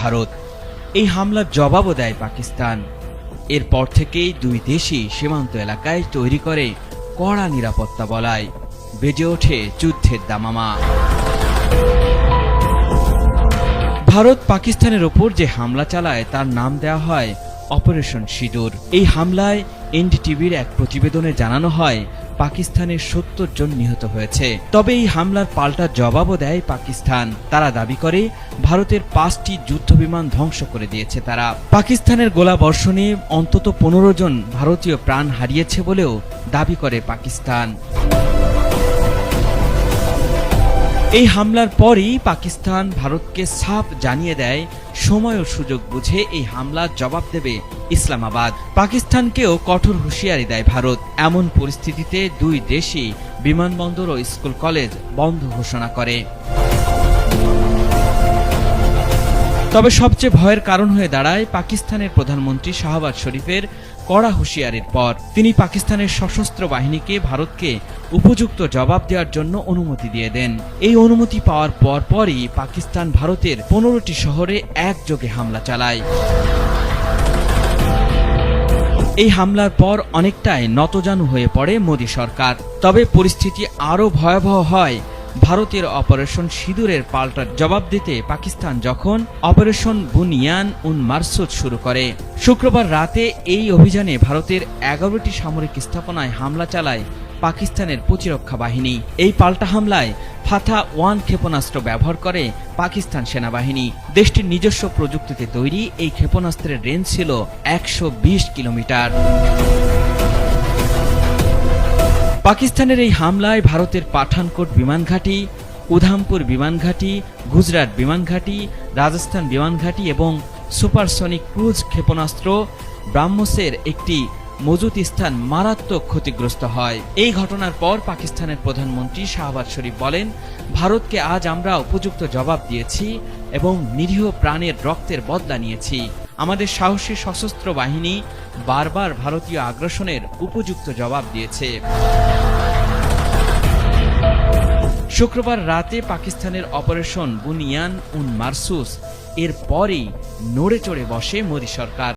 ভারত। এই হামলার জবাবও দেয় পাকিস্তান। এরপর থেকেই দুই দেশই সীমান্ত এলাকায় তৈরি করে কড়া নিরাপত্তা বলয়, বেজে ওঠে যুদ্ধের দামামা। ভারত পাকিস্তানের ওপর যে হামলা চালায় তার নাম দেওয়া হয় অপারেশন সিঁদুর। এই হামলায় এনডিটিভির এক প্রতিবেদনে জানানো হয় পাকিস্তানের ৭০ জন নিহত হয়েছে। তবে এই হামলার পাল্টা জবাবও দেয় পাকিস্তান। তারা দাবি করে ভারতের ৫টি যুদ্ধবিমান ধ্বংস করে দিয়েছে তারা। পাকিস্তানের গোলাবর্ষণে অন্তত ১৫ জন ভারতীয় প্রাণ হারিয়েছে বলেও দাবি করে পাকিস্তান। এই হামলার পরই পাকিস্তান ভারতকে সাফ জানিয়ে দেয় সময় ও সুযোগ বুঝে এই হামলার জবাব দেবে ইসলামাবাদ। পাকিস্তানকেও কঠোর হুঁশিয়ারি দেয় ভারত। এমন পরিস্থিতিতে দুই দেশই বিমানবন্দর ও স্কুল কলেজ বন্ধ ঘোষণা করে। তবে সবচেয়ে ভয়ের কারণ হয়ে দাঁড়ায় পাকিস্তানের প্রধানমন্ত্রী শাহবাজ শরীফের কড়া হুঁশিয়ারির পর। তিনি পাকিস্তানের সশস্ত্র বাহিনীকে ভারতকে উপযুক্ত জবাব দেওয়ার জন্য অনুমতি দিয়ে দেন। এই অনুমতি পাওয়ার পরই পাকিস্তান ভারতের ১৫টি শহরে একযোগে হামলা চালায়। এই হামলার পর অনেকটাই নতজানু হয়ে পড়ে মোদী সরকার। তবে পরিস্থিতি আরও ভয়াবহ হয় ভারতের অপারেশন সিঁদুরের পাল্টা জবাব দিতে পাকিস্তান যখন অপারেশন বুনিয়ান উন মারসুদ শুরু করে। শুক্রবার রাতে এই অভিযানে ভারতের ১১টি সামরিক স্থাপনায় হামলা চালায় পাকিস্তানের প্রতিরক্ষা বাহিনী। এই পাল্টা হামলায় ফাথা-1 ক্ষেপণাস্ত্র ব্যবহার করে পাকিস্তান সেনাবাহিনী। দেশটির নিজস্ব প্রযুক্তিতে তৈরি এই ক্ষেপণাস্ত্রের রেঞ্জ ছিল ১২০ কিলোমিটার। পাকিস্তানের এই হামলায় ভারতের পাঠানকোট বিমানঘাঁটি, উধামপুর বিমানঘাঁটি, গুজরাট বিমানঘাঁটি, রাজস্থান বিমানঘাঁটি এবং সুপারসনিক ক্রুজ ক্ষেপণাস্ত্র ব্রাহ্মসের একটি মজুত স্থান মারাত্মক ক্ষতিগ্রস্ত হয়। এই ঘটনার পর পাকিস্তানের প্রধানমন্ত্রী শাহবাজ শরীফ বলেন, ভারতকে আজ আমরা উপযুক্ত জবাব দিয়েছি এবং নিরীহ প্রাণের রক্তের বদলা নিয়েছি। আমাদের সাহসী সশস্ত্র বাহিনী বারবার ভারতীয় আগ্রাসনের উপযুক্ত জবাব দিয়েছে। শুক্রবার রাতে পাকিস্তানের অপারেশন বুনিয়ান উন মারসুস এর পরই নড়ে চড়ে বসে মোদী সরকার।